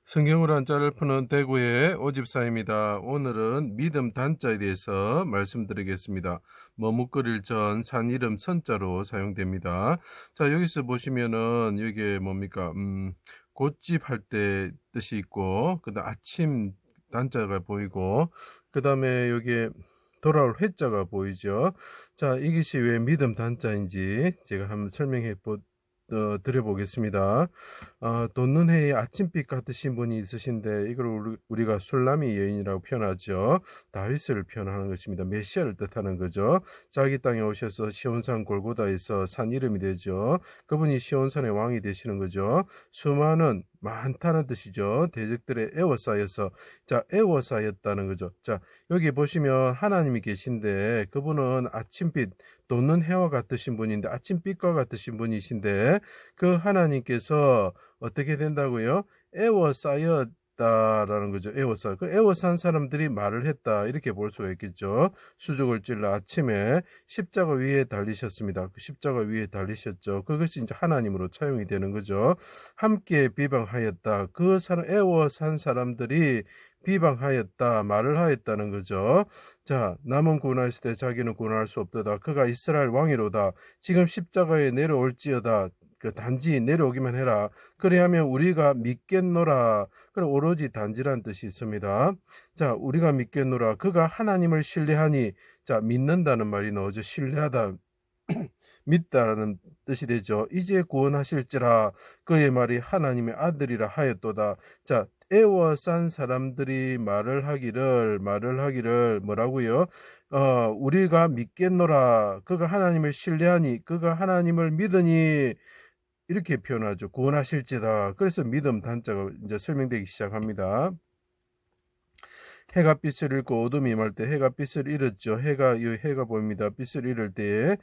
성경으로 한자를 푸는 대구의 오집사입니다. 오늘은 믿음 단자에 대해서 말씀드리겠습니다. 머뭇거릴 전 산 이름 선자로 사용됩니다. 자, 여기서 보시면은 이게 뭡니까? 곧집 할 때 뜻이 있고, 그다음 아침 단자가 보이고, 그다음에 여기에 돌아올 회자가 보이죠. 자, 이것이 왜 믿음 단자인지 제가 한번 설명해 드려보겠습니다. 돋는 해에 아침빛 같으신 분이 있으신데 이걸 우리가 술람이 여인이라고 표현하죠. 다윗을 표현하는 것입니다. 메시아를 뜻하는 거죠. 자기 땅에 오셔서 시온산 골고다에서 산 이름이 되죠. 그분이 시온산의 왕이 되시는 거죠. 수많은 많다는 뜻이죠. 대적들의 에워싸여서, 자, 에워싸였다는 거죠. 자, 여기 보시면 하나님이 계신데 그분은 아침빛 돋는 해와 같으신 분인데 아침빛과 같으신 분이신데 그 하나님께서 어떻게 된다고요? 에워싸였다라는 거죠. 에워싸. 그 에워싼 사람들이 말을 했다. 이렇게 볼 수가 있겠죠. 수족을 찔러 아침에 십자가 위에 달리셨습니다. 그 십자가 위에 달리셨죠. 그것이 이제 하나님으로 차용이 되는 거죠. 함께 비방하였다. 그 사람, 에워싼 사람들이 비방하였다. 말을 하였다는 거죠. 자, 남은 구원하였을 때 자기는 구원할 수 없도다. 그가 이스라엘 왕이로다. 지금 십자가에 내려올지어다. 그 단지 내려오기만 해라. 그래야면 우리가 믿겠노라. 그래 오로지 단지란 뜻이 있습니다. 자, 우리가 믿겠노라. 그가 하나님을 신뢰하니, 자, 믿는다는 말이 나오죠. 신뢰하다. 믿다라는 뜻이 되죠. 이제 구원하실지라. 그의 말이 하나님의 아들이라 하였도다. 자, 애워싼 사람들이 말을 하기를 뭐라고요? 우리가 믿겠노라. 그가 하나님을 신뢰하니, 그가 하나님을 믿으니, 이렇게 표현하죠. 구원하실지라. 그래서 믿음 단자가 이제 설명되기 시작합니다. 해가 빛을 잃고 어둠이 임할 때 해가 빛을 잃었죠. 해가 보입니다. 빛을 잃을 때에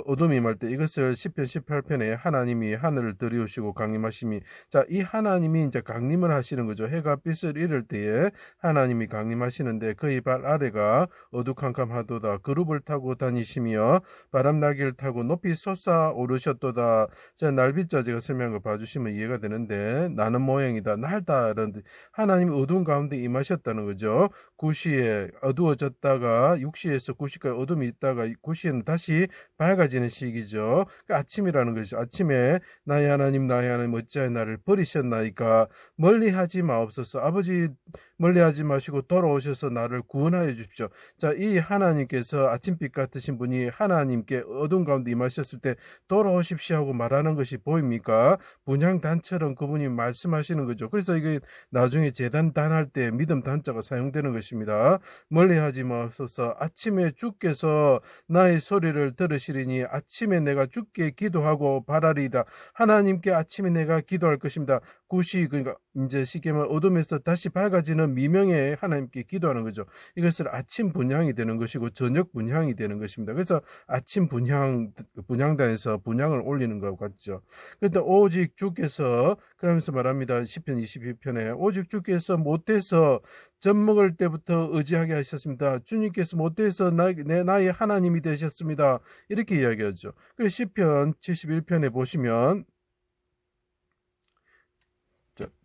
어둠이 임할 때 이것을 시편 18편에 하나님이 하늘을 들이우시고 강림하심이, 자, 이 하나님이 이제 강림을 하시는 거죠. 해가 빛을 잃을 때에 하나님이 강림하시는데 그의 발 아래가 어두캄캄하도다. 그룹을 타고 다니시며 바람 날개를 타고 높이 솟아 오르셨도다. 자, 날빛자 제가 설명한 거 봐주시면 이해가 되는데 나는 모양이다. 날다. 이런 하나님이 어두운 가운데 임하셨다는 거죠. 9시에 어두워졌다가 6시에서 9시까지 어둠이 있다가 9시에는 다시 밝아지는 시기죠. 그러니까 아침이라는 것이죠. 아침에 나의 하나님 어찌하여 나를 버리셨나이까. 멀리하지 마옵소서. 아버지 멀리하지 마시고 돌아오셔서 나를 구원하여 주십시오. 자, 이 하나님께서 아침빛 같으신 분이 하나님께 어두운 가운데 임하셨을 때 돌아오십시오 하고 말하는 것이 보입니까? 분향단처럼 그분이 말씀하시는 거죠. 그래서 이게 나중에 제단 단할 때 믿음 단자가 사용되는 것입니다. 멀리하지 마옵소서. 아침에 주께서 나의 소리를 들으시리니 아침에 내가 주께 기도하고 바라리이다. 하나님께 아침에 내가 기도할 것입니다. 9시, 그러니까 이제 쉽게 말하면 어둠에서 다시 밝아지는 미명에 하나님께 기도하는 거죠. 이것을 아침 분향이 되는 것이고 저녁 분향이 되는 것입니다. 그래서 아침 분향단에서 분향을 올리는 것 같죠. 그런데 오직 주께서, 그러면서 말합니다. 시편 22편에 오직 주께서 못해서 젖 먹을 때부터 의지하게 하셨습니다. 주님께서 못해서 나의 하나님이 되셨습니다. 이렇게 이야기하죠. 그래서 시편 71편에 보시면,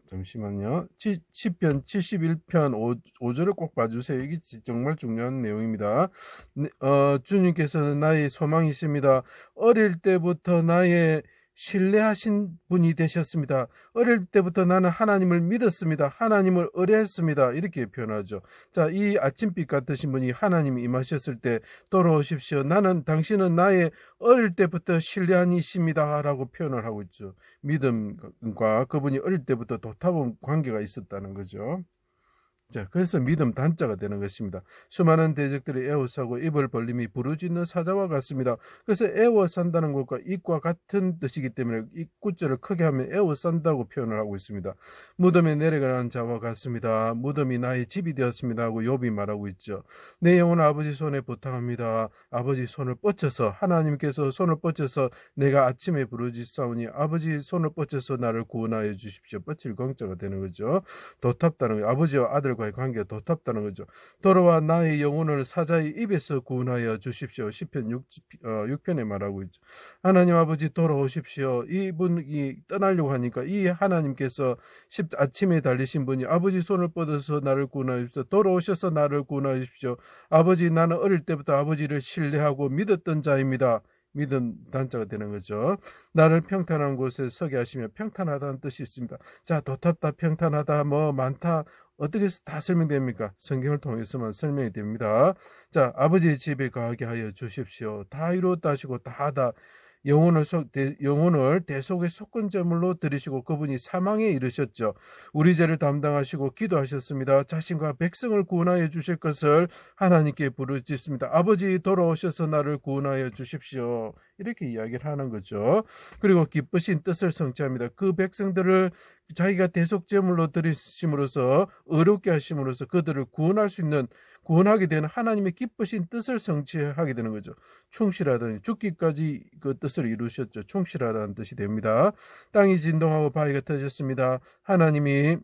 잠시만요. 시편 71편 5절을 꼭 봐주세요. 이게 정말 중요한 내용입니다. 주님께서는 나의 소망이십니다. 어릴 때부터 나의 신뢰하신 분이 되셨습니다. 어릴 때부터 나는 하나님을 믿었습니다. 하나님을 의뢰했습니다. 이렇게 표현하죠. 자, 이 아침빛 같으신 분이 하나님이 임하셨을 때 돌아오십시오. 당신은 나의 어릴 때부터 신뢰한 이십니다. 라고 표현을 하고 있죠. 믿음과 그분이 어릴 때부터 도타본 관계가 있었다는 거죠. 자, 그래서 믿음 단자가 되는 것입니다. 수많은 대적들이 에워싸고 입을 벌림이 부르짖는 사자와 같습니다. 그래서 에워싼다는 것과 입과 같은 뜻이기 때문에 이 구절을 크게 하면 에워싼다고 표현을 하고 있습니다. 무덤에 내려가는 자와 같습니다. 무덤이 나의 집이 되었습니다 하고 욥이 말하고 있죠. 내 영혼을 아버지 손에 부탁합니다. 아버지 손을 뻗쳐서, 하나님께서 손을 뻗쳐서 내가 아침에 부르짖사오니 아버지 손을 뻗쳐서 나를 구원하여 주십시오. 뻗칠 공자가 되는 거죠. 도탑다는 거예요. 아버지와 아들 하나님과의 관계가 도텁다는 거죠. 돌아와 나의 영혼을 사자의 입에서 구원하여 주십시오. 시편 6편에 말하고 있죠. 하나님 아버지 돌아오십시오. 이분이 떠나려고 하니까 이 하나님께서 아침에 달리신 분이 아버지 손을 뻗어서 나를 구원하십시오. 돌아오셔서 나를 구원하십시오. 아버지 나는 어릴 때부터 아버지를 신뢰하고 믿었던 자입니다. 믿음 단자가 되는 거죠. 나를 평탄한 곳에 서게 하시며 평탄하다는 뜻이 있습니다. 자, 도텁다, 평탄하다, 뭐 많다, 어떻게 다 설명됩니까? 성경을 통해서만 설명이 됩니다. 자, 아버지의 집에 가게 하여 주십시오. 다 이루었다 하시고 다 하다. 영혼을 대속의 속건제물로 드리시고 그분이 사망에 이르셨죠. 우리 죄를 담당하시고 기도하셨습니다. 자신과 백성을 구원하여 주실 것을 하나님께 부르짖습니다. 아버지 돌아오셔서 나를 구원하여 주십시오. 이렇게 이야기를 하는 거죠. 그리고 기쁘신 뜻을 성취합니다. 그 백성들을 자기가 대속제물로 드리심으로써 의롭게 하심으로써 그들을 구원하게 되는 하나님의 기쁘신 뜻을 성취하게 되는 거죠. 충실하더니 죽기까지 그 뜻을 이루셨죠. 충실하다는 뜻이 됩니다. 땅이 진동하고 바위가 터졌습니다. 하나님이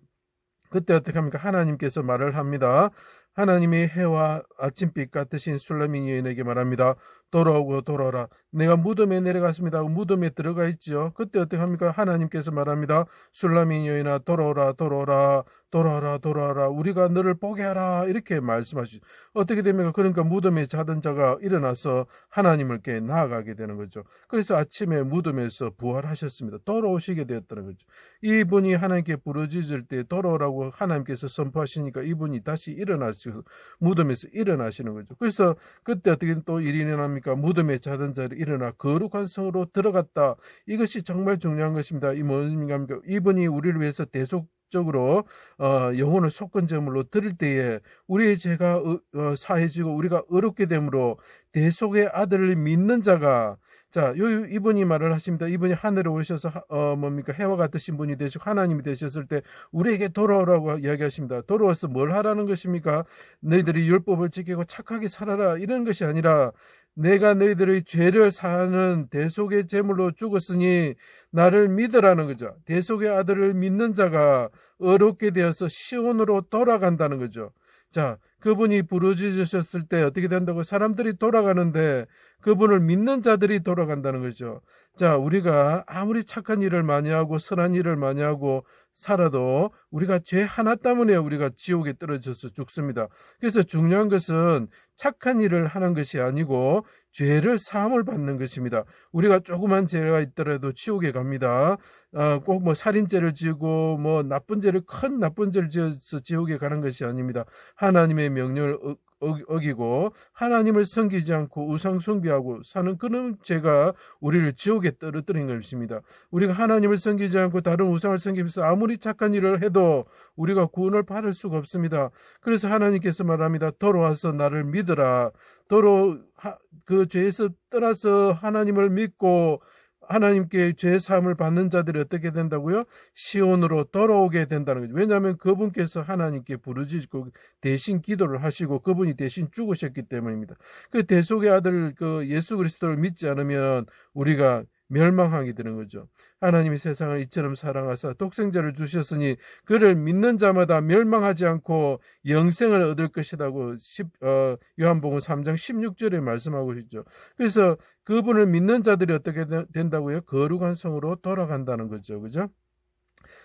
그때 어떻게 합니까? 하나님께서 말을 합니다. 하나님이 해와 아침빛 같으신 술라민 여인에게 말합니다. 돌아오고 돌아오라. 내가 무덤에 내려갔습니다. 무덤에 들어가 있지요. 그때 어떻게 합니까? 하나님께서 말합니다. 술라민 여인아 돌아오라 돌아오라 돌아오라 돌아오라 우리가 너를 보게 하라 이렇게 말씀하시죠. 어떻게 됩니까? 그러니까 무덤에 자던 자가 일어나서 하나님께 나아가게 되는 거죠. 그래서 아침에 무덤에서 부활하셨습니다. 돌아오시게 되었다는 거죠. 이분이 하나님께 부르짖을 때 돌아오라고 하나님께서 선포하시니까 이분이 다시 일어나시고 무덤에서 일어나시는 거죠. 그래서 그때 어떻게 또 일이 일어납니까? 무덤에 자던 자를 일어나 거룩한 성으로 들어갔다. 이것이 정말 중요한 것입니다. 이 뭡니까? 이분이 우리를 위해서 대속적으로 영혼을 속건제물로 드릴 때에 우리의 죄가 사해지고 우리가 의롭게 되므로 대속의 아들을 믿는 자가 자, 이분이 말을 하십니다. 이분이 하늘에 오셔서 해와 같으신 분이 되시고 하나님이 되셨을 때 우리에게 돌아오라고 이야기하십니다. 돌아와서 뭘 하라는 것입니까? 너희들이 율법을 지키고 착하게 살아라 이런 것이 아니라 내가 너희들의 죄를 사하는 대속의 제물로 죽었으니 나를 믿으라는 거죠. 대속의 아들을 믿는 자가 의롭게 되어서 시온으로 돌아간다는 거죠. 자, 그분이 부르짖으셨을 때 어떻게 된다고? 사람들이 돌아가는데 그분을 믿는 자들이 돌아간다는 거죠. 자, 우리가 아무리 착한 일을 많이 하고 선한 일을 많이 하고 살아도 우리가 죄 하나 때문에 우리가 지옥에 떨어져서 죽습니다. 그래서 중요한 것은 착한 일을 하는 것이 아니고 죄를 사함을 받는 것입니다. 우리가 조그만 죄가 있더라도 지옥에 갑니다. 꼭 뭐 살인죄를 지고 뭐 큰 나쁜 죄를 지어서 지옥에 가는 것이 아닙니다. 하나님의 명령을 어기고 하나님을 섬기지 않고 우상 숭배하고 사는 그런 죄가 우리를 지옥에 떨어뜨린 것입니다. 우리가 하나님을 섬기지 않고 다른 우상을 섬기면서 아무리 착한 일을 해도 우리가 구원을 받을 수가 없습니다. 그래서 하나님께서 말합니다. 돌아와서 나를 믿으라. 그 죄에서 떠나서 하나님을 믿고 하나님께 죄 사함을 받는 자들이 어떻게 된다고요? 시온으로 돌아오게 된다는 거죠. 왜냐하면 그분께서 하나님께 부르짖고 대신 기도를 하시고 그분이 대신 죽으셨기 때문입니다. 그 대속의 아들 그 예수 그리스도를 믿지 않으면 우리가 멸망하게 되는 거죠. 하나님이 세상을 이처럼 사랑하사 독생자를 주셨으니 그를 믿는 자마다 멸망하지 않고 영생을 얻을 것이라고 요한복음 3장 16절에 말씀하고 있죠. 그래서 그분을 믿는 자들이 어떻게 된다고요? 거룩한 성으로 돌아간다는 거죠. 그죠?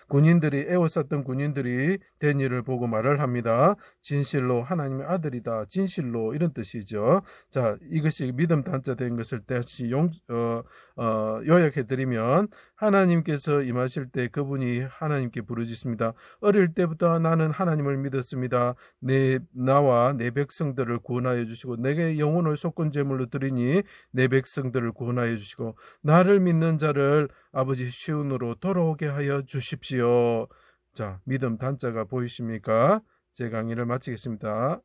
군인들이 애워쌌던 군인들이 데니엘을 보고 말을 합니다. 진실로 하나님의 아들이다. 진실로 이런 뜻이죠. 자, 이것이 믿음 단자 된 것을 다시 요약해드리면 하나님께서 임하실 때 그분이 하나님께 부르짖습니다. 어릴 때부터 나는 하나님을 믿었습니다. 나와 내 백성들을 구원하여 주시고 내게 영혼을 속건제물로 드리니 내 백성들을 구원하여 주시고 나를 믿는 자를 아버지 시온으로 돌아오게 하여 주십시오. 자, 믿음 단자가 보이십니까? 제 강의를 마치겠습니다.